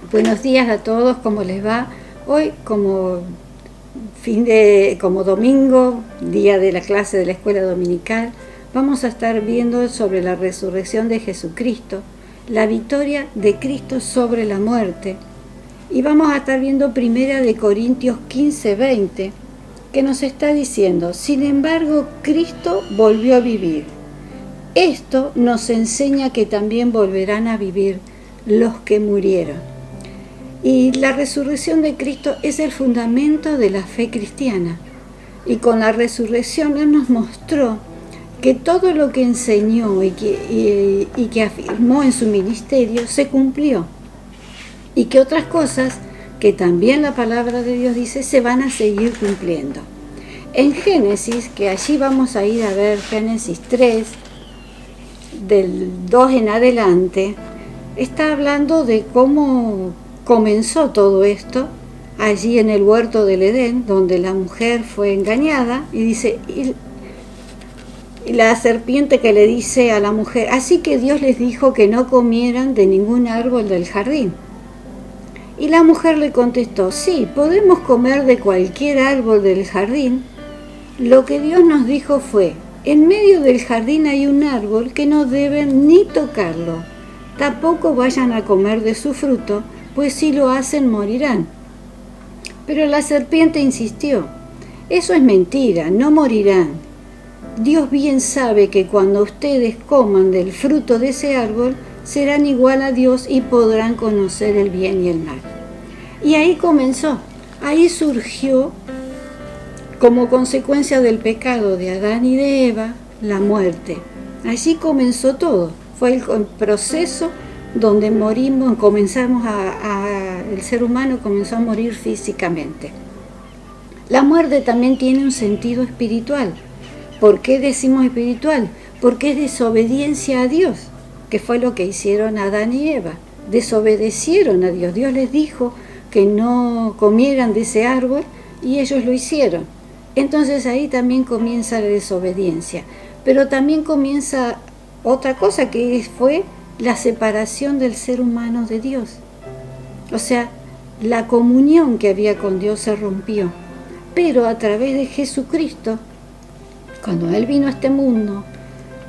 Buenos días a todos, ¿cómo les va? Hoy como domingo, día de la clase de la escuela dominical, vamos a estar viendo sobre la resurrección de Jesucristo, la victoria de Cristo sobre la muerte. Y vamos a estar viendo 1 Corintios 15:20, que nos está diciendo: sin embargo, Cristo volvió a vivir. Esto nos enseña que también volverán a vivir los que murieron. Y la resurrección de Cristo es el fundamento de la fe cristiana. Y con la resurrección Él nos mostró que todo lo que enseñó y que afirmó en su ministerio se cumplió. Y que otras cosas que también la palabra de Dios dice se van a seguir cumpliendo. En Génesis, que allí vamos a ir a ver Génesis 3, del 2 en adelante, está hablando de cómo comenzó todo esto allí en el huerto del Edén, donde la mujer fue engañada, y dice, y la serpiente que le dice a la mujer: así que Dios les dijo que no comieran de ningún árbol del jardín. Y la mujer le contestó: sí, podemos comer de cualquier árbol del jardín. Lo que Dios nos dijo fue: en medio del jardín hay un árbol que no deben ni tocarlo, tampoco vayan a comer de su fruto, pues si lo hacen morirán. Pero la serpiente insistió: eso es mentira, no morirán. Dios bien sabe que cuando ustedes coman del fruto de ese árbol, serán igual a Dios y podrán conocer el bien y el mal. Y ahí comenzó, ahí surgió, como consecuencia del pecado de Adán y de Eva, la muerte. Allí comenzó todo, fue el proceso donde morimos, el ser humano comenzó a morir físicamente. La muerte también tiene un sentido espiritual. ¿Por qué decimos espiritual? Porque es desobediencia a Dios, que fue lo que hicieron Adán y Eva. Desobedecieron a Dios. Dios les dijo que no comieran de ese árbol y ellos lo hicieron. Entonces ahí también comienza la desobediencia. Pero también comienza otra cosa, que fue la separación del ser humano de Dios. O sea, la comunión que había con Dios se rompió. Pero a través de Jesucristo, cuando Él vino a este mundo,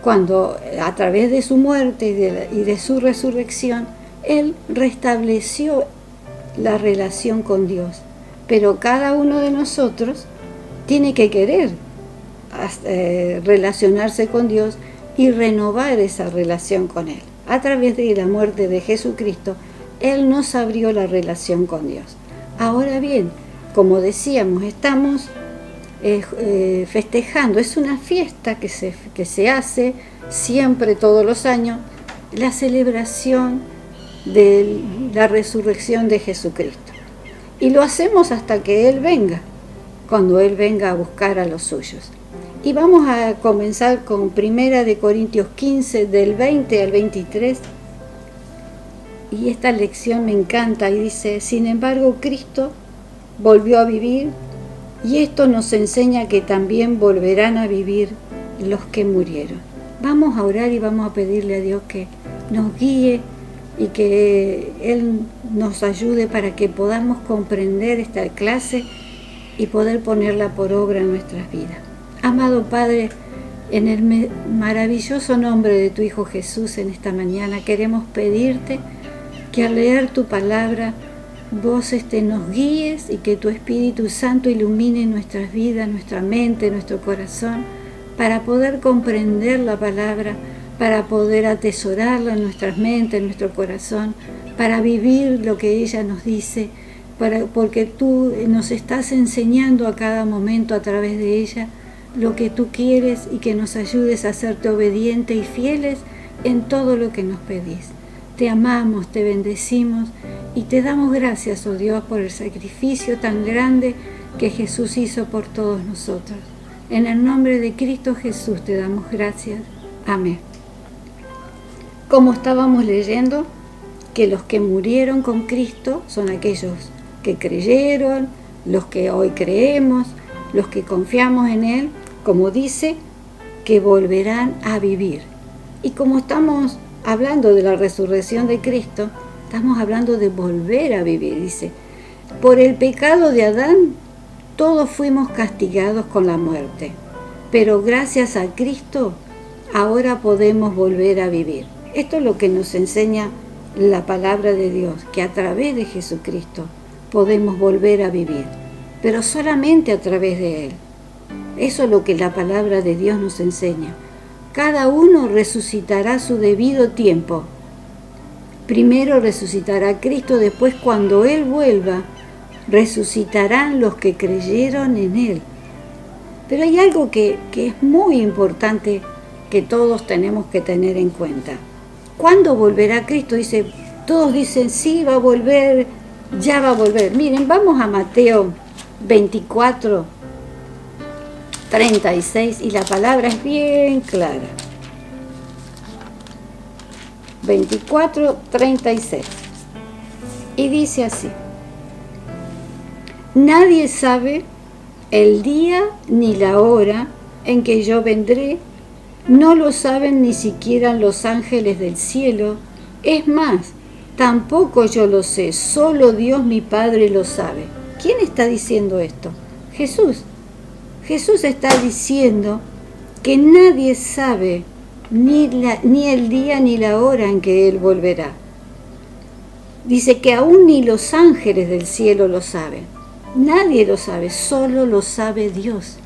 cuando a través de su muerte y de su resurrección, Él restableció la relación con Dios. Pero cada uno de nosotros tiene que querer relacionarse con Dios y renovar esa relación con Él. A través de la muerte de Jesucristo, Él nos abrió la relación con Dios. Ahora bien, como decíamos, estamos festejando, es una fiesta que se hace siempre, todos los años, la celebración de la resurrección de Jesucristo. Y lo hacemos hasta que Él venga, cuando Él venga a buscar a los suyos. Y vamos a comenzar con 1 Corintios 15, del 20 al 23. Y esta lección me encanta y dice: sin embargo, Cristo volvió a vivir, y esto nos enseña que también volverán a vivir los que murieron. Vamos a orar y vamos a pedirle a Dios que nos guíe y que Él nos ayude para que podamos comprender esta clase y poder ponerla por obra en nuestras vidas. Amado Padre, en el maravilloso nombre de tu Hijo Jesús, en esta mañana queremos pedirte que al leer tu palabra vos nos guíes y que tu Espíritu Santo ilumine nuestras vidas, nuestra mente, nuestro corazón, para poder comprender la palabra, para poder atesorarla en nuestras mentes, en nuestro corazón, para vivir lo que ella nos dice, porque tú nos estás enseñando a cada momento a través de ella lo que tú quieres, y que nos ayudes a serte obedientes y fieles en todo lo que nos pedís. Te amamos, te bendecimos y te damos gracias, oh Dios, por el sacrificio tan grande que Jesús hizo por todos nosotros. En el nombre de Cristo Jesús te damos gracias. Amén. Como estábamos leyendo, que los que murieron con Cristo son aquellos que creyeron, los que hoy creemos, los que confiamos en Él, como dice, que volverán a vivir. Y como estamos hablando de la resurrección de Cristo, Estamos hablando de volver a vivir. Dice, por el pecado de Adán, todos fuimos castigados con la muerte. Pero gracias a Cristo, ahora podemos volver a vivir. Esto es lo que nos enseña la palabra de Dios, que a través de Jesucristo podemos volver a vivir, pero solamente a través de Él. Eso es lo que la palabra de Dios nos enseña. Cada uno resucitará a su debido tiempo. Primero resucitará Cristo, después cuando Él vuelva, resucitarán los que creyeron en Él. Pero hay algo que es muy importante que todos tenemos que tener en cuenta. ¿Cuándo volverá Cristo? Todos dicen, sí, va a volver, ya va a volver. Miren, vamos a Mateo 24, 36, y la palabra es bien clara. 24, 36. Y dice así: nadie sabe el día ni la hora en que yo vendré, no lo saben ni siquiera los ángeles del cielo. Es más, tampoco yo lo sé, solo Dios mi Padre lo sabe. ¿Quién está diciendo esto? Jesús. Jesús está diciendo que nadie sabe ni el día ni la hora en que Él volverá. Dice que aún ni los ángeles del cielo lo saben. Nadie lo sabe, solo lo sabe Dios.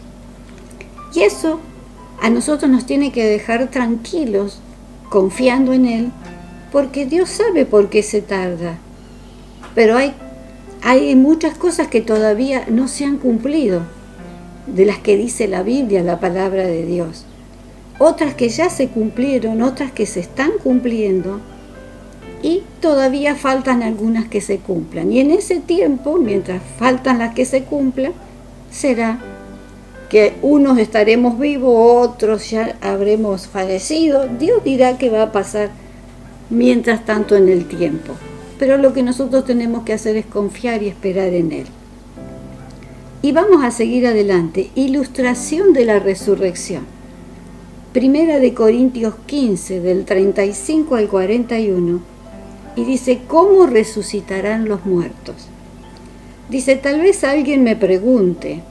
Y eso a nosotros nos tiene que dejar tranquilos, confiando en Él, porque Dios sabe por qué se tarda. Pero hay muchas cosas que todavía no se han cumplido, de las que dice la Biblia, la palabra de Dios. Otras que ya se cumplieron, otras que se están cumpliendo, y todavía faltan algunas que se cumplan. Y en ese tiempo, mientras faltan las que se cumplan, será que unos estaremos vivos, otros ya habremos fallecido. Dios dirá qué va a pasar mientras tanto en el tiempo. Pero lo que nosotros tenemos que hacer es confiar y esperar en Él. Y vamos a seguir adelante. Ilustración de la resurrección. Primera de Corintios 15, del 35 al 41. Y dice, ¿cómo resucitarán los muertos? Dice, tal vez alguien me pregunte,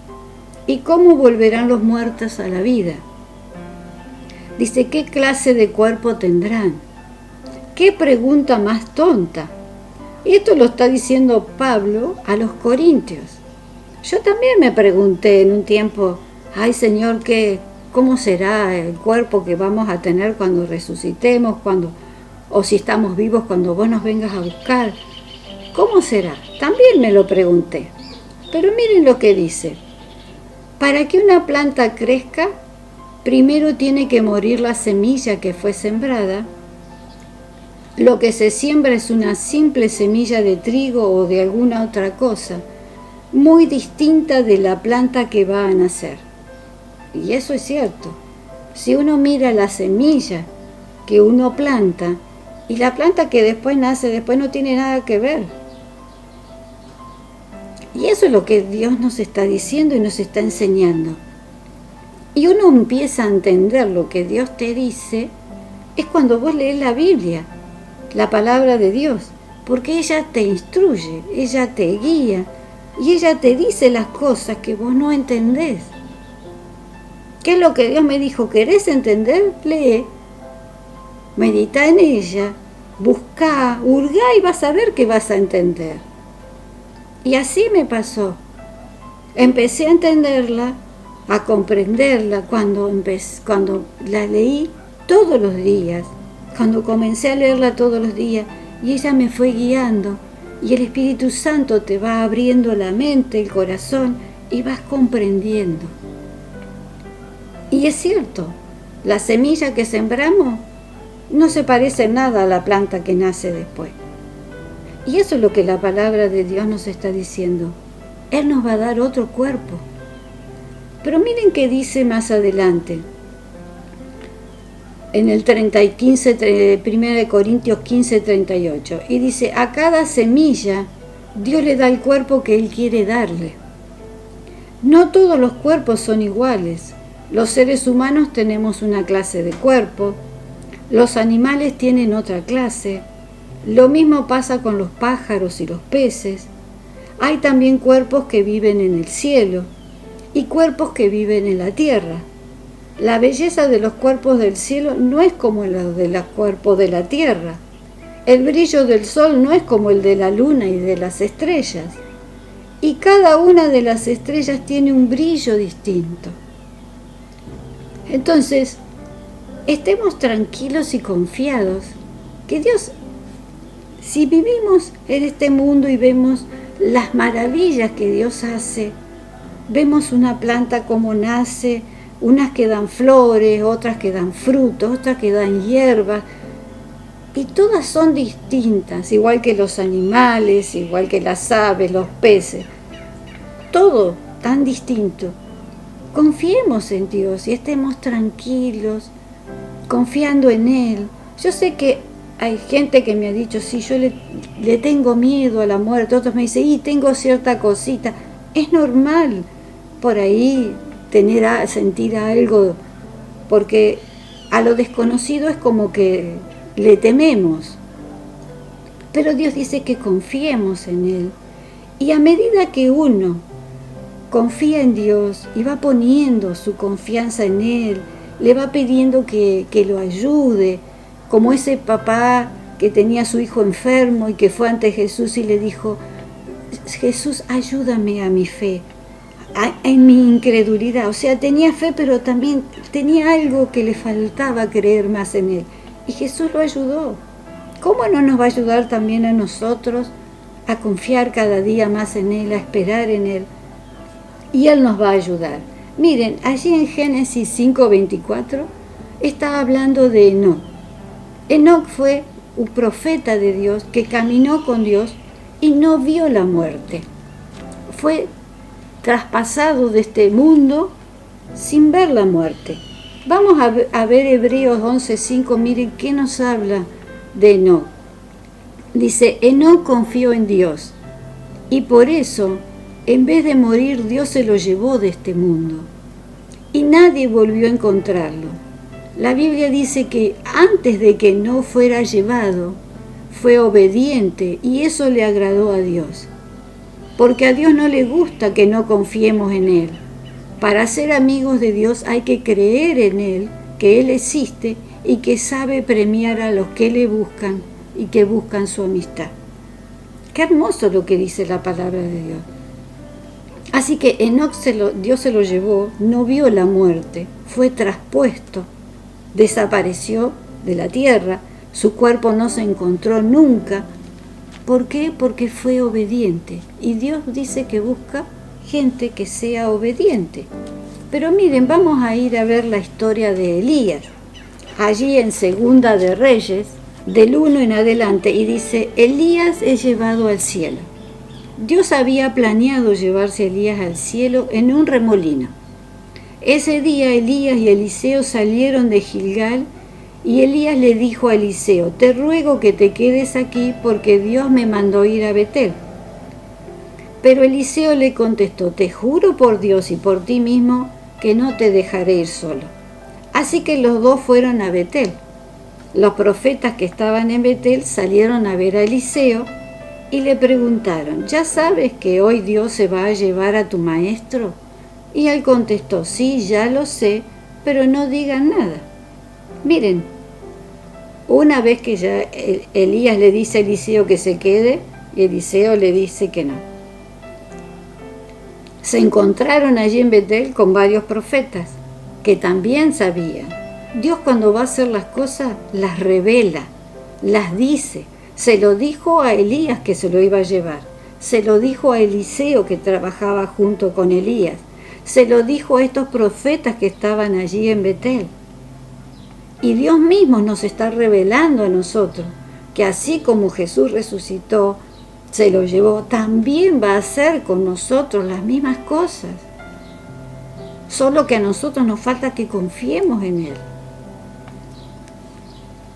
¿y cómo volverán los muertos a la vida? Dice, ¿qué clase de cuerpo tendrán? ¿Qué pregunta más tonta? Y esto lo está diciendo Pablo a los corintios. Yo también me pregunté en un tiempo, ay Señor, ¿cómo será el cuerpo que vamos a tener cuando resucitemos, o si estamos vivos cuando vos nos vengas a buscar? ¿Cómo será? También me lo pregunté. Pero miren lo que dice. Para que una planta crezca, primero tiene que morir la semilla que fue sembrada. Lo que se siembra es una simple semilla de trigo o de alguna otra cosa, muy distinta de la planta que va a nacer. Y eso es cierto. Si uno mira la semilla que uno planta y la planta que después nace, después no tiene nada que ver. Y eso es lo que Dios nos está diciendo y nos está enseñando. Y uno empieza a entender lo que Dios te dice, es cuando vos lees la Biblia, la palabra de Dios, porque ella te instruye, ella te guía y ella te dice las cosas que vos no entendés. ¿Qué es lo que Dios me dijo? ¿Querés entender? Lee, medita en ella, buscá, hurgá y vas a ver que vas a entender. Y así me pasó. Empecé a entenderla, a comprenderla cuando la leí todos los días, cuando comencé a leerla todos los días, y ella me fue guiando, y el Espíritu Santo te va abriendo la mente, el corazón, y vas comprendiendo. Y es cierto, la semilla que sembramos no se parece en nada a la planta que nace después. Y eso es lo que la palabra de Dios nos está diciendo. Él nos va a dar otro cuerpo. Pero miren qué dice más adelante. En el 1 Corintios 15, 38. Y dice, a cada semilla Dios le da el cuerpo que Él quiere darle. No todos los cuerpos son iguales. Los seres humanos tenemos una clase de cuerpo. Los animales tienen otra clase. Lo mismo pasa con los pájaros y los peces. Hay también cuerpos que viven en el cielo y cuerpos que viven en la tierra. La belleza de los cuerpos del cielo no es como la de los cuerpos de la tierra. El brillo del sol no es como el de la luna y de las estrellas. Y cada una de las estrellas tiene un brillo distinto. Entonces, estemos tranquilos y confiados que Dios, si vivimos en este mundo y vemos las maravillas que Dios hace, vemos una planta como nace, unas que dan flores, otras que dan frutos, otras que dan hierbas, y todas son distintas, igual que los animales, igual que las aves, los peces, todo tan distinto. Confiemos en Dios y estemos tranquilos, confiando en Él. Yo sé que hay gente que me ha dicho, sí, yo le tengo miedo a la muerte, otros me dicen, y tengo cierta cosita. Es normal por ahí sentir algo, porque a lo desconocido es como que le tememos. Pero Dios dice que confiemos en Él. Y a medida que uno confía en Dios y va poniendo su confianza en Él, le va pidiendo que lo ayude, como ese papá que tenía a su hijo enfermo y que fue ante Jesús y le dijo, Jesús, ayúdame a mi fe, en mi incredulidad. O sea, tenía fe, pero también tenía algo que le faltaba creer más en Él. Y Jesús lo ayudó. ¿Cómo no nos va a ayudar también a nosotros a confiar cada día más en Él, a esperar en Él? Y Él nos va a ayudar. Miren, allí en Génesis 5:24 está hablando de Enoc. Enoc fue un profeta de Dios que caminó con Dios y no vio la muerte. Fue traspasado de este mundo sin ver la muerte. Vamos a ver Hebreos 11:5, miren qué nos habla de Enoc. Dice, Enoc confió en Dios y por eso, en vez de morir, Dios se lo llevó de este mundo y nadie volvió a encontrarlo. La Biblia dice que antes de que no fuera llevado, fue obediente y eso le agradó a Dios. Porque a Dios no le gusta que no confiemos en Él. Para ser amigos de Dios hay que creer en Él, que Él existe y que sabe premiar a los que le buscan y que buscan su amistad. Qué hermoso lo que dice la palabra de Dios. Así que Enoc Dios se lo llevó, no vio la muerte, fue traspuesto, desapareció de la tierra, su cuerpo no se encontró nunca. ¿Por qué? Porque fue obediente. Y Dios dice que busca gente que sea obediente. Pero miren, vamos a ir a ver la historia de Elías. Allí en Segunda de Reyes, del 1 en adelante, y dice, Elías es llevado al cielo. Dios había planeado llevarse a Elías al cielo en un remolino. Ese día Elías y Eliseo salieron de Gilgal y Elías le dijo a Eliseo, te ruego que te quedes aquí porque Dios me mandó ir a Betel. Pero Eliseo le contestó, te juro por Dios y por ti mismo que no te dejaré ir solo. Así que los dos fueron a Betel. Los profetas que estaban en Betel salieron a ver a Eliseo y le preguntaron, ¿ya sabes que hoy Dios se va a llevar a tu maestro? Y él contestó, sí, ya lo sé, pero no digan nada. Miren, una vez que ya Elías le dice a Eliseo que se quede, y Eliseo le dice que no. Se encontraron allí en Betel con varios profetas que también sabían. Dios cuando va a hacer las cosas, las revela, las dice. Se lo dijo a Elías que se lo iba a llevar. Se lo dijo a Eliseo que trabajaba junto con Elías. Se lo dijo a estos profetas que estaban allí en Betel. Y Dios mismo nos está revelando a nosotros que así como Jesús resucitó, se lo llevó, también va a hacer con nosotros las mismas cosas. Solo que a nosotros nos falta que confiemos en Él.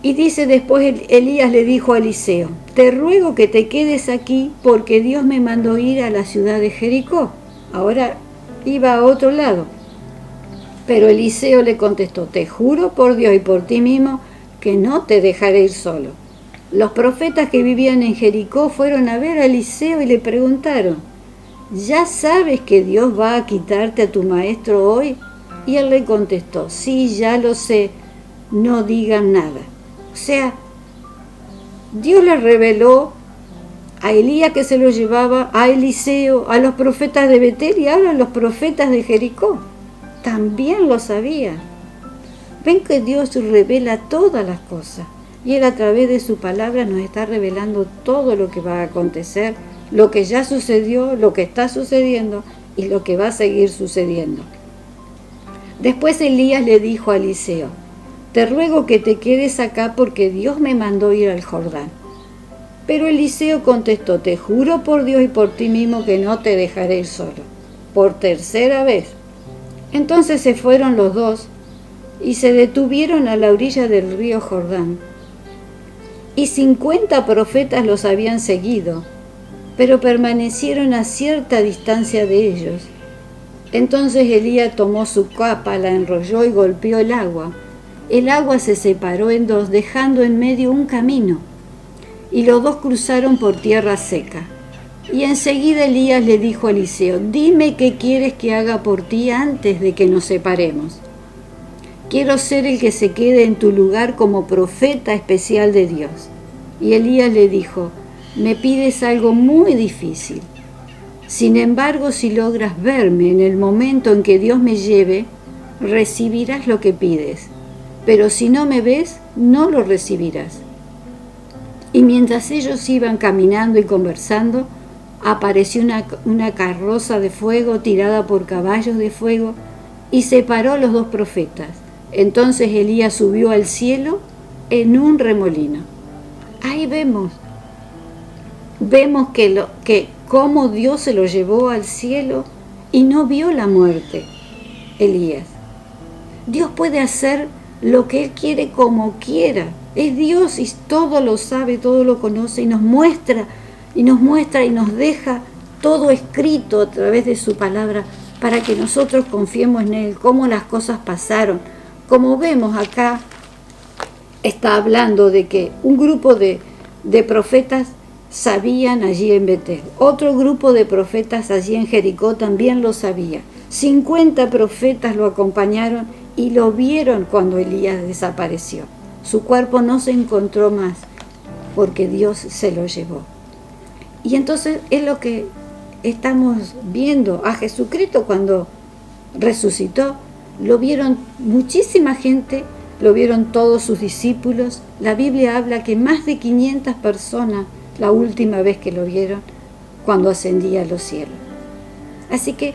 Y dice después Elías le dijo a Eliseo, te ruego que te quedes aquí porque Dios me mandó ir a la ciudad de Jericó. Ahora iba a otro lado. Pero Eliseo le contestó, te juro por Dios y por ti mismo que no te dejaré ir solo. Los profetas que vivían en Jericó fueron a ver a Eliseo y le preguntaron: ¿ya sabes que Dios va a quitarte a tu maestro hoy? Y él le contestó: sí, ya lo sé, no digan nada. O sea, Dios le reveló a Elías que se lo llevaba, a Eliseo, a los profetas de Betel y ahora a los profetas de Jericó. También lo sabía. Ven que Dios revela todas las cosas y Él a través de su palabra nos está revelando todo lo que va a acontecer, lo que ya sucedió, lo que está sucediendo y lo que va a seguir sucediendo. Después Elías le dijo a Eliseo: te ruego que te quedes acá porque Dios me mandó ir al Jordán. Pero Eliseo contestó: te juro por Dios y por ti mismo que no te dejaré ir solo, por tercera vez. Entonces se fueron los dos y se detuvieron a la orilla del río Jordán. Y 50 profetas los habían seguido, pero permanecieron a cierta distancia de ellos. Entonces Elías tomó su capa, la enrolló y golpeó el agua. El agua se separó en dos, dejando en medio un camino, y los dos cruzaron por tierra seca. Y enseguida Elías le dijo a Eliseo: dime qué quieres que haga por ti antes de que nos separemos. Quiero ser el que se quede en tu lugar como profeta especial de Dios. Y Elías le dijo: me pides algo muy difícil. Sin embargo, si logras verme en el momento en que Dios me lleve, recibirás lo que pides. Pero si no me ves, no lo recibirás. Y mientras ellos iban caminando y conversando, apareció una carroza de fuego tirada por caballos de fuego y separó a los dos profetas. Entonces Elías subió al cielo en un remolino. Ahí vemos que cómo Dios se lo llevó al cielo y no vio la muerte, Elías. Dios puede hacer lo que Él quiere como quiera. Es Dios y todo lo sabe, todo lo conoce y nos muestra y nos deja todo escrito a través de su palabra para que nosotros confiemos en Él, cómo las cosas pasaron. Como vemos acá, está hablando de que un grupo de profetas sabían allí en Betel. Otro grupo de profetas allí en Jericó también lo sabía. 50 profetas lo acompañaron y lo vieron cuando Elías desapareció. Su cuerpo no se encontró más porque Dios se lo llevó. Y entonces es lo que estamos viendo a Jesucristo cuando resucitó. Lo vieron muchísima gente, lo vieron todos sus discípulos. La Biblia habla que más de 500 personas la última vez que lo vieron cuando ascendía a los cielos. Así que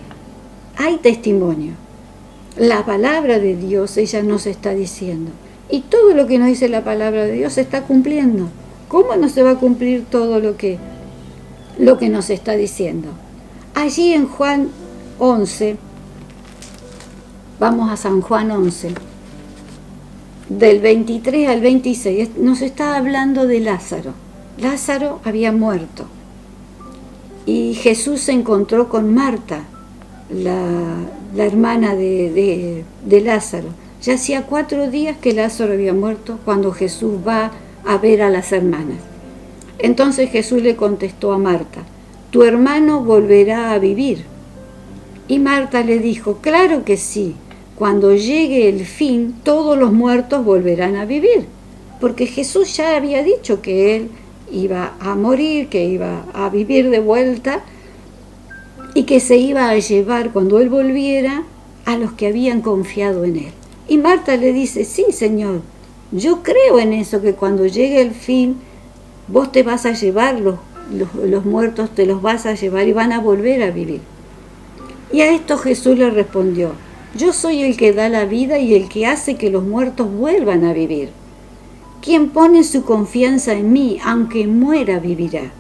hay testimonio. La palabra de Dios, ella nos está diciendo. Y todo lo que nos dice la palabra de Dios se está cumpliendo. ¿Cómo no se va a cumplir todo lo que nos está diciendo? Allí en Juan 11, vamos a San Juan 11, del 23 al 26, nos está hablando de Lázaro. Lázaro había muerto y Jesús se encontró con Marta, la hermana de Lázaro. Ya hacía 4 días que Lázaro había muerto cuando Jesús va a ver a las hermanas. Entonces Jesús le contestó a Marta: tu hermano volverá a vivir. Y Marta le dijo: claro que sí, cuando llegue el fin todos los muertos volverán a vivir, porque Jesús ya había dicho que Él iba a morir, que iba a vivir de vuelta y que se iba a llevar cuando Él volviera a los que habían confiado en Él. Y Marta le dice: sí, Señor, yo creo en eso, que cuando llegue el fin vos te vas a llevar los muertos, te los vas a llevar y van a volver a vivir. Y a esto Jesús le respondió: yo soy el que da la vida y el que hace que los muertos vuelvan a vivir. Quien pone su confianza en mí, aunque muera, vivirá.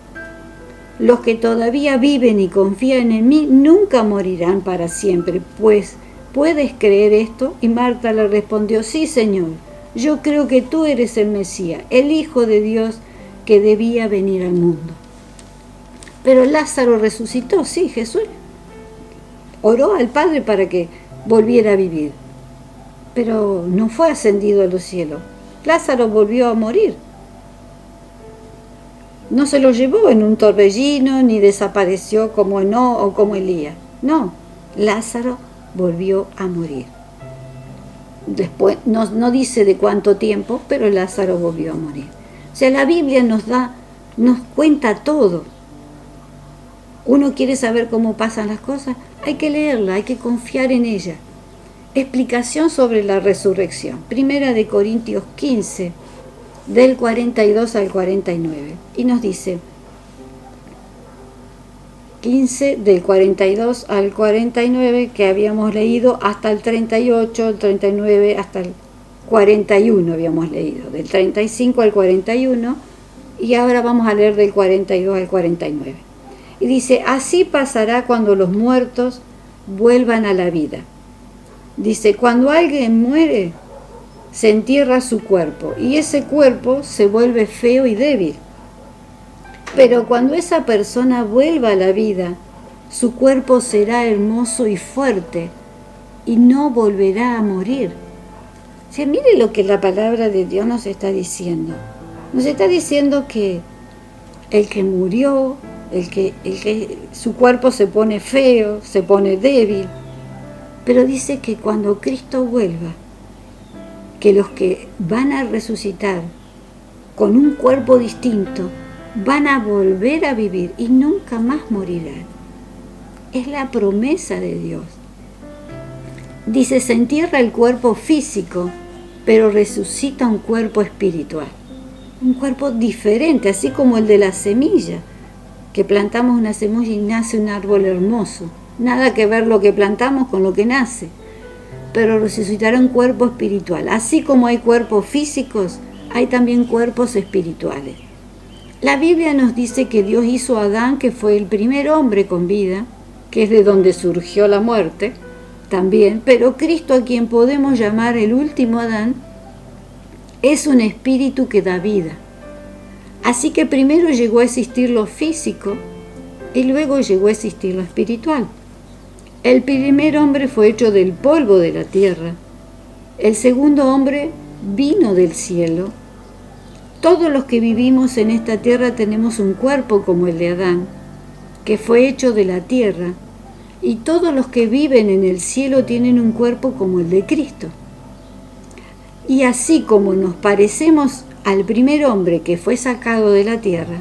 Los que todavía viven y confían en mí nunca morirán para siempre. Pues, ¿puedes creer esto? Y Marta le respondió: sí, Señor, yo creo que tú eres el Mesías, el Hijo de Dios que debía venir al mundo. Pero Lázaro resucitó, sí, Jesús oró al Padre para que volviera a vivir, pero no fue ascendido a los cielos. Lázaro volvió a morir. No se lo llevó en un torbellino ni desapareció como Enoc o como Elías. No, Lázaro volvió a morir. Después, no dice de cuánto tiempo, pero Lázaro volvió a morir. O sea, la Biblia nos cuenta todo. Uno quiere saber cómo pasan las cosas, hay que leerla, hay que confiar en ella. Explicación sobre la resurrección. Primera de Corintios 15, del 42 al 49. Y nos dice, 15 del 42 al 49, que habíamos leído hasta el 38, el 39, hasta el 41 habíamos leído, del 35 al 41, y ahora vamos a leer del 42 al 49. Y dice, así pasará cuando los muertos vuelvan a la vida. Dice, cuando alguien muere, se entierra su cuerpo, y ese cuerpo se vuelve feo y débil. Pero cuando esa persona vuelva a la vida, su cuerpo será hermoso y fuerte, y no volverá a morir. O sea, mire lo que la palabra de Dios nos está diciendo. Nos está diciendo que el que murió, el que su cuerpo se pone feo, se pone débil, pero dice que cuando Cristo vuelva, que los que van a resucitar con un cuerpo distinto, van a volver a vivir y nunca más morirán. Es la promesa de Dios. Dice, se entierra el cuerpo físico, pero resucita un cuerpo espiritual. Un cuerpo diferente, así como el de la semilla, que plantamos una semilla y nace un árbol hermoso. Nada que ver lo que plantamos con lo que nace. Pero resucitará un cuerpo espiritual. Así como hay cuerpos físicos, hay también cuerpos espirituales. La Biblia nos dice que Dios hizo a Adán, que fue el primer hombre con vida, que es de donde surgió la muerte, también, pero Cristo, a quien podemos llamar el último Adán, es un espíritu que da vida. Así que primero llegó a existir lo físico y luego llegó a existir lo espiritual. El primer hombre fue hecho del polvo de la tierra. El segundo hombre vino del cielo. Todos los que vivimos en esta tierra tenemos un cuerpo como el de Adán, que fue hecho de la tierra, y todos los que viven en el cielo tienen un cuerpo como el de Cristo. Y así como nos parecemos al primer hombre que fue sacado de la tierra,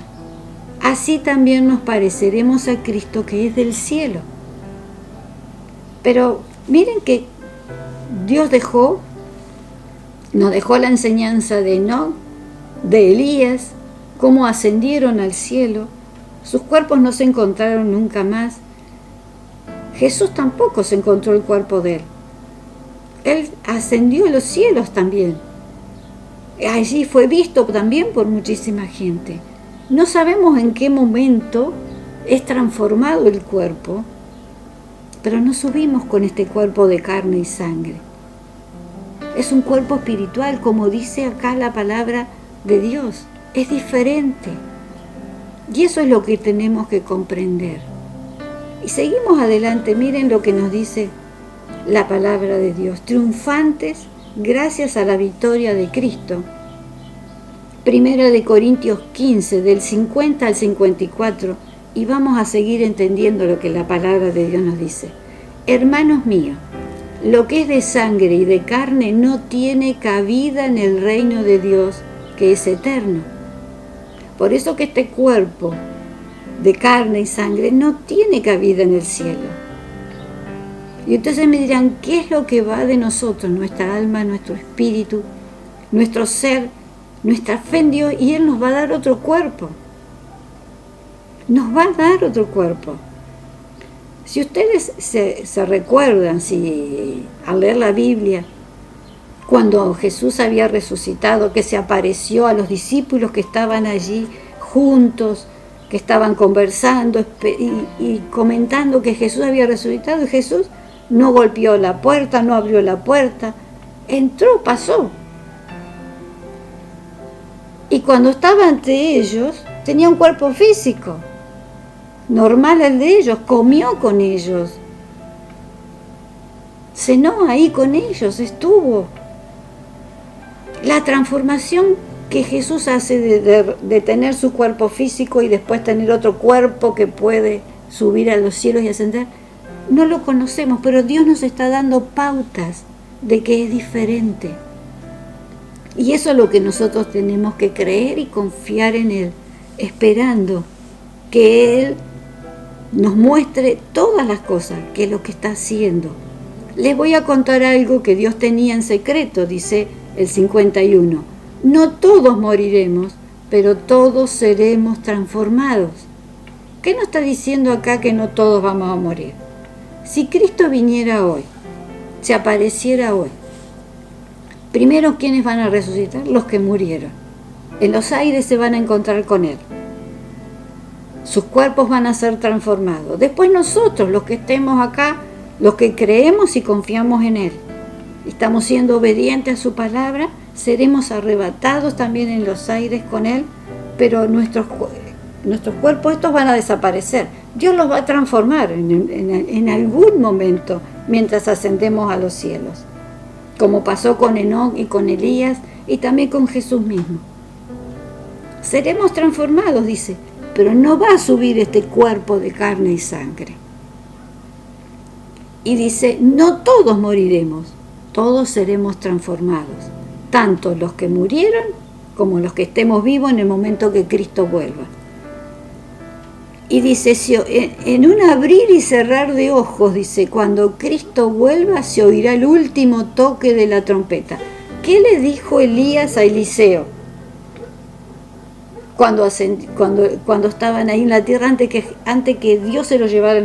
así también nos pareceremos a Cristo que es del cielo. Pero miren que Dios nos dejó la enseñanza de Enoc, de Elías, cómo ascendieron al cielo. Sus cuerpos no se encontraron nunca más. Jesús tampoco se encontró el cuerpo de él. Él ascendió a los cielos también. Allí fue visto también por muchísima gente. No sabemos en qué momento es transformado el cuerpo, pero no subimos con este cuerpo de carne y sangre. Es un cuerpo espiritual, como dice acá la palabra de Dios. Es diferente. Y eso es lo que tenemos que comprender. Y seguimos adelante. Miren lo que nos dice la palabra de Dios. Triunfantes gracias a la victoria de Cristo. Primera de Corintios 15, del 50 al 54. Y vamos a seguir entendiendo lo que la palabra de Dios nos dice. Hermanos míos, lo que es de sangre y de carne no tiene cabida en el reino de Dios, que es eterno. Por eso que este cuerpo de carne y sangre no tiene cabida en el cielo. Y entonces me dirán, ¿qué es lo que va de nosotros? Nuestra alma, nuestro espíritu, nuestro ser, nuestra fe en Dios, y Él nos va a dar otro cuerpo. Nos va a dar otro cuerpo. Si ustedes se recuerdan, si al leer la Biblia, cuando Jesús había resucitado, que se apareció a los discípulos que estaban allí juntos, que estaban conversando y comentando que Jesús había resucitado, y Jesús no golpeó la puerta, no abrió la puerta, entró, pasó. Y cuando estaba ante ellos, tenía un cuerpo físico, normal al de ellos, comió con ellos, cenó ahí con ellos, estuvo. La transformación que Jesús hace de tener su cuerpo físico y después tener otro cuerpo que puede subir a los cielos y ascender, no lo conocemos, pero Dios nos está dando pautas de que es diferente. Y eso es lo que nosotros tenemos que creer y confiar en Él, esperando que Él nos muestre todas las cosas, que es lo que está haciendo. Les voy a contar algo que Dios tenía en secreto, dice el 51. No todos moriremos, pero todos seremos transformados. ¿Qué nos está diciendo acá que no todos vamos a morir? Si Cristo viniera hoy, se apareciera hoy, primero, ¿quiénes van a resucitar? Los que murieron. En los aires se van a encontrar con Él. Sus cuerpos van a ser transformados. Después nosotros, los que estemos acá, los que creemos y confiamos en Él, estamos siendo obedientes a su palabra, seremos arrebatados también en los aires con Él, pero nuestros cuerpos estos van a desaparecer. Dios los va a transformar en algún momento mientras ascendemos a los cielos, como pasó con Enoc y con Elías y también con Jesús mismo. Seremos transformados, dice, pero no va a subir este cuerpo de carne y sangre. Y dice, no todos moriremos, todos seremos transformados, tanto los que murieron como los que estemos vivos en el momento que Cristo vuelva. Y dice, en un abrir y cerrar de ojos, dice, cuando Cristo vuelva se oirá el último toque de la trompeta. ¿Qué le dijo Elías a Eliseo cuando estaban ahí en la tierra, antes que Dios se lo llevara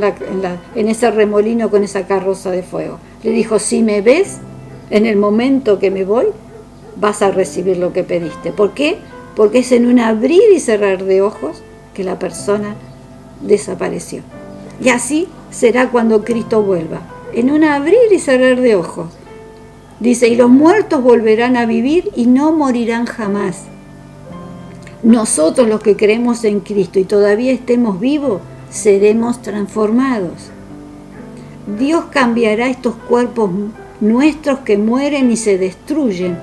en ese remolino con esa carroza de fuego? Le dijo, si me ves en el momento que me voy, vas a recibir lo que pediste. ¿Por qué? Porque es en un abrir y cerrar de ojos que la persona desapareció. Y así será cuando Cristo vuelva, en un abrir y cerrar de ojos. Dice, y los muertos volverán a vivir y no morirán jamás. Nosotros, los que creemos en Cristo y todavía estemos vivos, seremos transformados. Dios cambiará estos cuerpos nuestros que mueren y se destruyen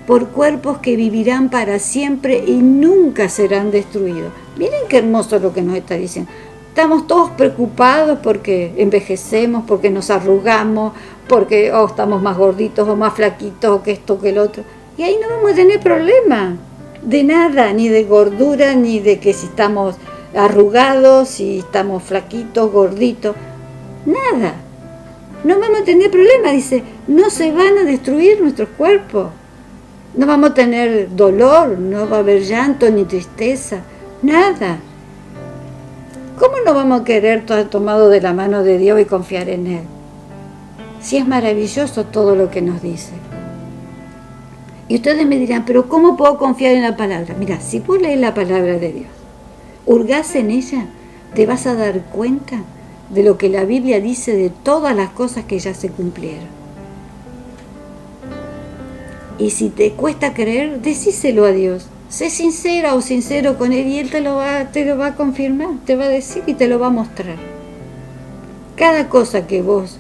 por cuerpos que vivirán para siempre y nunca serán destruidos. Miren qué hermoso lo que nos está diciendo. Estamos todos preocupados porque envejecemos, porque nos arrugamos, porque estamos más gorditos o más flaquitos o que esto que el otro. Y ahí no vamos a tener problema de nada, ni de gordura, ni de que si estamos arrugados, si estamos flaquitos, gorditos. Nada. No vamos a tener problema, dice. No se van a destruir nuestros cuerpos. No vamos a tener dolor, no va a haber llanto ni tristeza, nada. ¿Cómo no vamos a querer estar tomados de la mano de Dios y confiar en Él? Si es maravilloso todo lo que nos dice. Y ustedes me dirán, pero ¿cómo puedo confiar en la palabra? Mira, si vos lees la palabra de Dios, hurgás en ella, te vas a dar cuenta de lo que la Biblia dice de todas las cosas que ya se cumplieron. Y si te cuesta creer, decíselo a Dios. Sé sincera o sincero con Él y Él te lo va a confirmar, te va a decir y te lo va a mostrar. Cada cosa que vos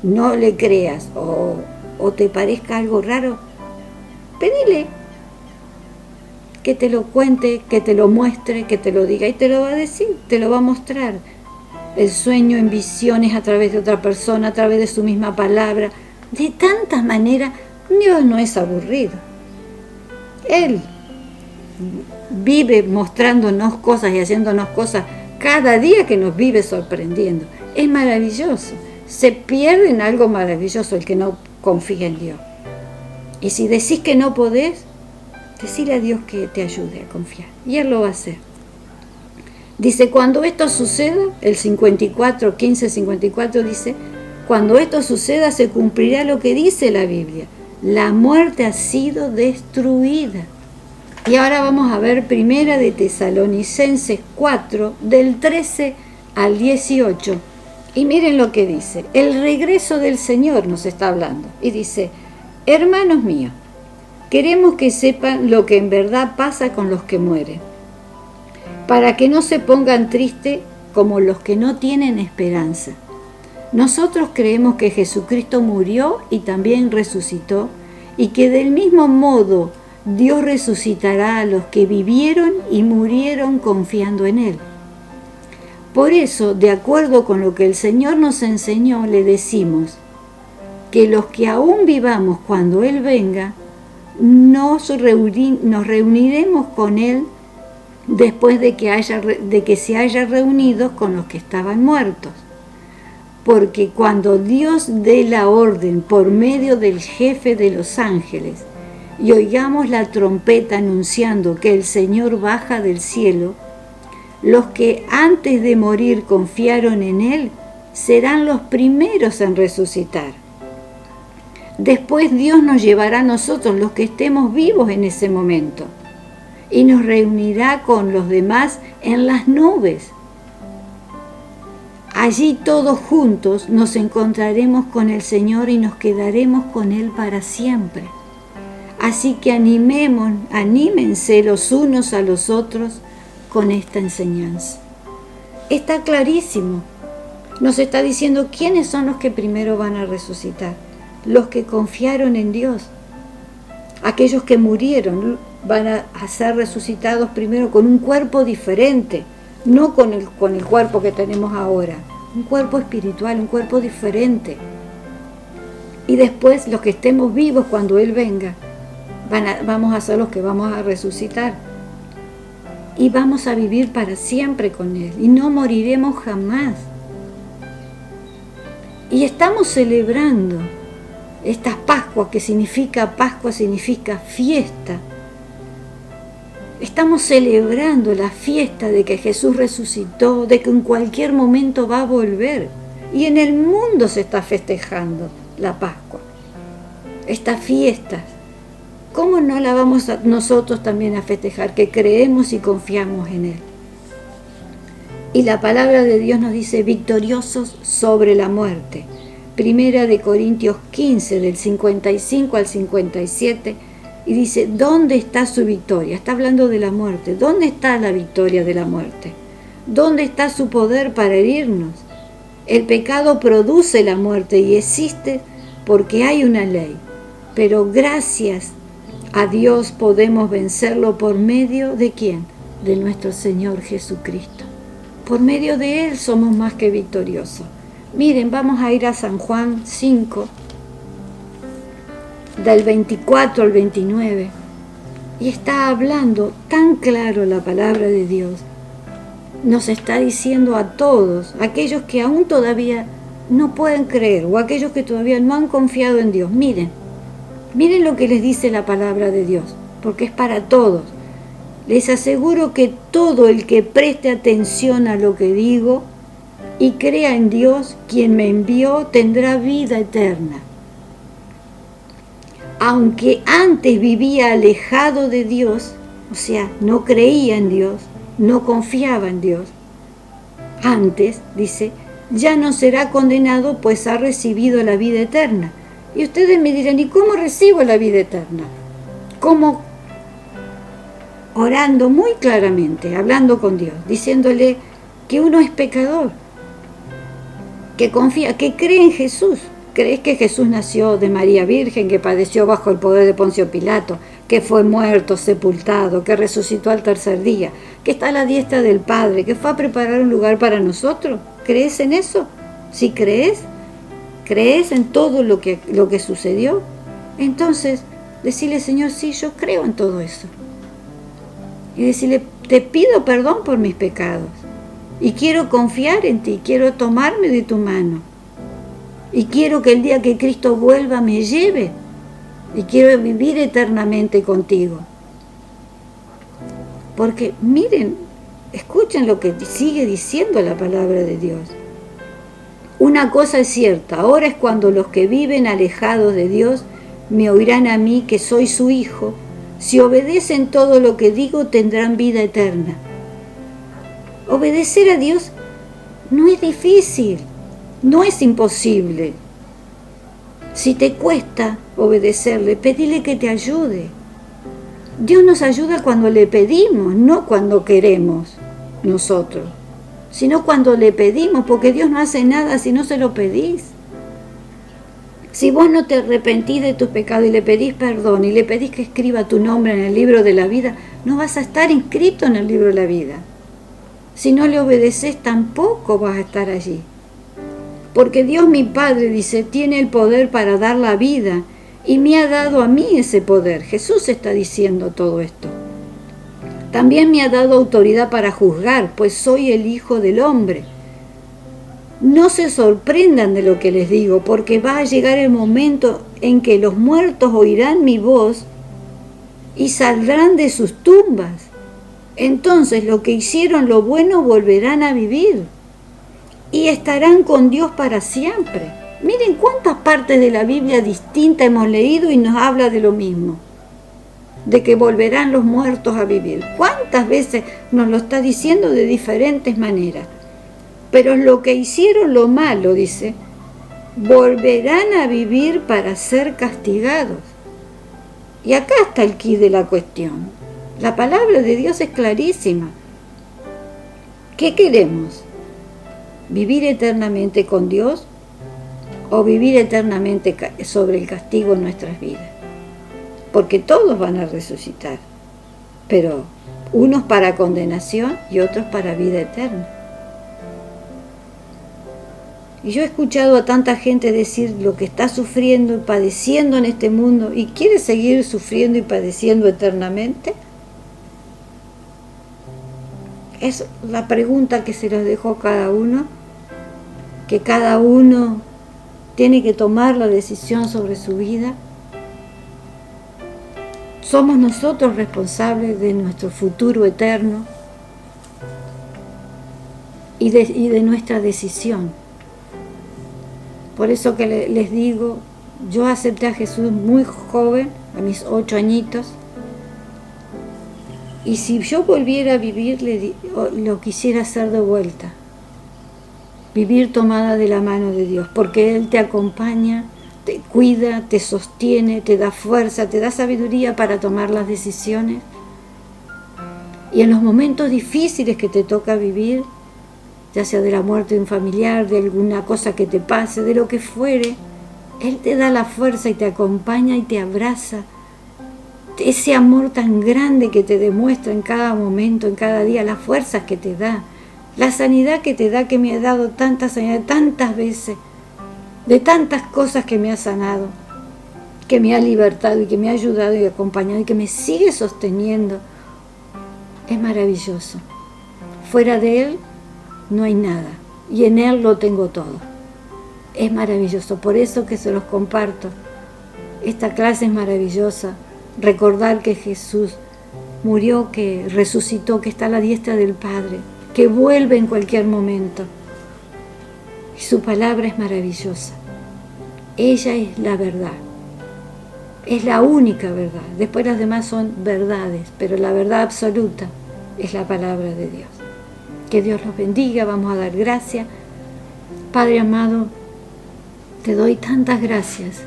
no le creas o te parezca algo raro, pedile que te lo cuente, que te lo muestre, que te lo diga y te lo va a decir, te lo va a mostrar. El sueño en visiones a través de otra persona, a través de su misma palabra, de tantas maneras. Dios no es aburrido. Él vive mostrándonos cosas y haciéndonos cosas cada día que nos vive sorprendiendo. Es maravilloso. Se pierde en algo maravilloso el que no confía en Dios. Y si decís que no podés, decile a Dios que te ayude a confiar. Y Él lo va a hacer. Dice, cuando esto suceda, el 54, 15-54 dice, cuando esto suceda se cumplirá lo que dice la Biblia. La muerte ha sido destruida. Y ahora vamos a ver Primera de Tesalonicenses 4, del 13 al 18. Y miren lo que dice. El regreso del Señor nos está hablando. Y dice, hermanos míos, queremos que sepan lo que en verdad pasa con los que mueren, para que no se pongan tristes como los que no tienen esperanza. Nosotros creemos que Jesucristo murió y también resucitó, y que del mismo modo Dios resucitará a los que vivieron y murieron confiando en Él. Por eso, de acuerdo con lo que el Señor nos enseñó, le decimos que los que aún vivamos cuando Él venga, nos reuniremos con Él después de que se haya reunido con los que estaban muertos. Porque cuando Dios dé la orden por medio del jefe de los ángeles y oigamos la trompeta anunciando que el Señor baja del cielo, los que antes de morir confiaron en Él serán los primeros en resucitar. Después Dios nos llevará a nosotros, los que estemos vivos en ese momento, y nos reunirá con los demás en las nubes. Allí todos juntos nos encontraremos con el Señor y nos quedaremos con Él para siempre. Así que anímense los unos a los otros con esta enseñanza. Está clarísimo. Nos está diciendo quiénes son los que primero van a resucitar. Los que confiaron en Dios. Aquellos que murieron van a ser resucitados primero con un cuerpo diferente, no con el cuerpo que tenemos ahora. Un cuerpo espiritual, un cuerpo diferente. Y después los que estemos vivos cuando Él venga, vamos a ser los que vamos a resucitar. Y vamos a vivir para siempre con Él. Y no moriremos jamás. Y estamos celebrando esta Pascua, que Pascua significa fiesta. Estamos celebrando la fiesta de que Jesús resucitó, de que en cualquier momento va a volver. Y en el mundo se está festejando la Pascua. Estas fiestas. ¿Cómo no la vamos nosotros también a festejar? Que creemos y confiamos en Él. Y la palabra de Dios nos dice victoriosos sobre la muerte. Primera de Corintios 15, del 55 al 57, y dice, ¿dónde está su victoria? Está hablando de la muerte. ¿Dónde está la victoria de la muerte? ¿Dónde está su poder para herirnos? El pecado produce la muerte y existe porque hay una ley. Pero gracias a Dios podemos vencerlo por medio de ¿quién? De nuestro Señor Jesucristo. Por medio de Él somos más que victoriosos. Miren, vamos a ir a San Juan 5, del 24 al 29, y está hablando tan claro la palabra de Dios. Nos está diciendo a todos, aquellos que aún todavía no pueden creer, o aquellos que todavía no han confiado en Dios, miren lo que les dice la palabra de Dios, porque es para todos. Les aseguro que todo el que preste atención a lo que digo, y crea en Dios, quien me envió, tendrá vida eterna. Aunque antes vivía alejado de Dios, o sea, no creía en Dios, no confiaba en Dios, antes, dice, ya no será condenado, pues ha recibido la vida eterna. Y ustedes me dirán, ¿y cómo recibo la vida eterna? ¿Cómo? Orando muy claramente, hablando con Dios, diciéndole que uno es pecador, que confía, que cree en Jesús. ¿Crees que Jesús nació de María Virgen, que padeció bajo el poder de Poncio Pilato, que fue muerto, sepultado, que resucitó al tercer día, que está a la diestra del Padre, que fue a preparar un lugar para nosotros? ¿Crees en eso? Si crees en todo lo que sucedió, entonces decirle, Señor, sí, yo creo en todo eso. Y decirle, te pido perdón por mis pecados. Y quiero confiar en ti, quiero tomarme de tu mano. Y quiero que el día que Cristo vuelva me lleve. Y quiero vivir eternamente contigo. Porque miren, escuchen lo que sigue diciendo la palabra de Dios. Una cosa es cierta, ahora es cuando los que viven alejados de Dios me oirán a mí, que soy su hijo. Si obedecen todo lo que digo, tendrán vida eterna. Obedecer a Dios no es difícil, no es imposible. Si te cuesta obedecerle, pedile que te ayude. Dios nos ayuda cuando le pedimos, no cuando queremos nosotros, sino cuando le pedimos, porque Dios no hace nada si no se lo pedís. Si vos no te arrepentís de tus pecados y le pedís perdón y le pedís que escriba tu nombre en el libro de la vida, no vas a estar inscrito en el libro de la vida. Si no le obedeces, tampoco vas a estar allí. Porque Dios mi Padre, dice, tiene el poder para dar la vida y me ha dado a mí ese poder. Jesús está diciendo todo esto. También me ha dado autoridad para juzgar, pues soy el Hijo del Hombre. No se sorprendan de lo que les digo, porque va a llegar el momento en que los muertos oirán mi voz y saldrán de sus tumbas. Entonces los que hicieron lo bueno volverán a vivir y estarán con Dios para siempre. Miren cuántas partes de la Biblia distintas hemos leído y nos habla de lo mismo, de que volverán los muertos a vivir. ¿Cuántas veces nos lo está diciendo de diferentes maneras? Pero lo que hicieron lo malo, dice, volverán a vivir para ser castigados. Y acá está el quid de la cuestión. La palabra de Dios es clarísima. ¿Qué queremos? ¿Vivir eternamente con Dios o vivir eternamente sobre el castigo en nuestras vidas? Porque todos van a resucitar, pero unos para condenación y otros para vida eterna. Y yo he escuchado a tanta gente decir lo que está sufriendo y padeciendo en este mundo y quiere seguir sufriendo y padeciendo eternamente. Es la pregunta que se los dejó a cada uno, que cada uno tiene que tomar la decisión sobre su vida. Somos nosotros responsables de nuestro futuro eterno y de nuestra decisión. Por eso que les digo, yo acepté a Jesús muy joven, a mis 8 añitos, y si yo volviera a vivir, lo quisiera hacer de vuelta. Vivir tomada de la mano de Dios, porque Él te acompaña, te cuida, te sostiene, te da fuerza, te da sabiduría para tomar las decisiones. Y en los momentos difíciles que te toca vivir, ya sea de la muerte de un familiar, de alguna cosa que te pase, de lo que fuere, Él te da la fuerza y te acompaña y te abraza. Ese amor tan grande que te demuestra en cada momento, en cada día, las fuerzas que te da, la sanidad que te da, que me ha dado tanta sanidad tantas veces, de tantas cosas que me ha sanado, que me ha libertado y que me ha ayudado y acompañado y que me sigue sosteniendo. Es maravilloso. Fuera de Él no hay nada y en Él lo tengo todo. Es maravilloso, por eso que se los comparto. Esta clase es maravillosa. Recordar que Jesús murió, que resucitó, que está a la diestra del Padre, que vuelve en cualquier momento. Y su palabra es maravillosa. Ella es la verdad. Es la única verdad. Después las demás son verdades, pero la verdad absoluta es la palabra de Dios. Que Dios los bendiga. Vamos a dar gracias. Padre amado, te doy tantas gracias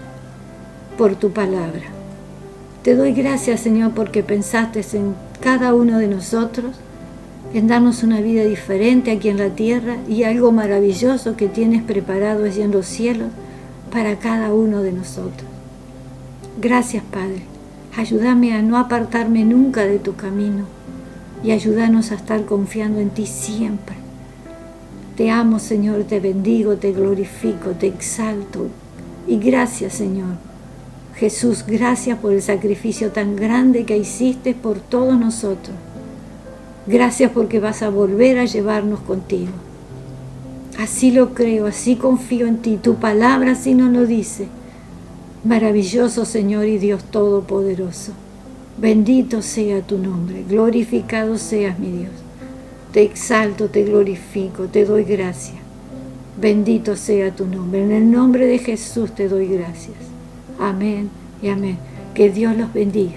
por tu palabra. Te doy gracias, Señor, porque pensaste en cada uno de nosotros, en darnos una vida diferente aquí en la tierra y algo maravilloso que tienes preparado allí en los cielos para cada uno de nosotros. Gracias, Padre. Ayúdame a no apartarme nunca de tu camino y ayúdanos a estar confiando en ti siempre. Te amo, Señor, te bendigo, te glorifico, te exalto. Y gracias, Señor. Jesús, gracias por el sacrificio tan grande que hiciste por todos nosotros. Gracias porque vas a volver a llevarnos contigo. Así lo creo, así confío en ti. Tu palabra así nos lo dice. Maravilloso Señor y Dios Todopoderoso. Bendito sea tu nombre, glorificado seas mi Dios. Te exalto, te glorifico, te doy gracias. Bendito sea tu nombre. En el nombre de Jesús te doy gracias. Amén y amén. Que Dios los bendiga.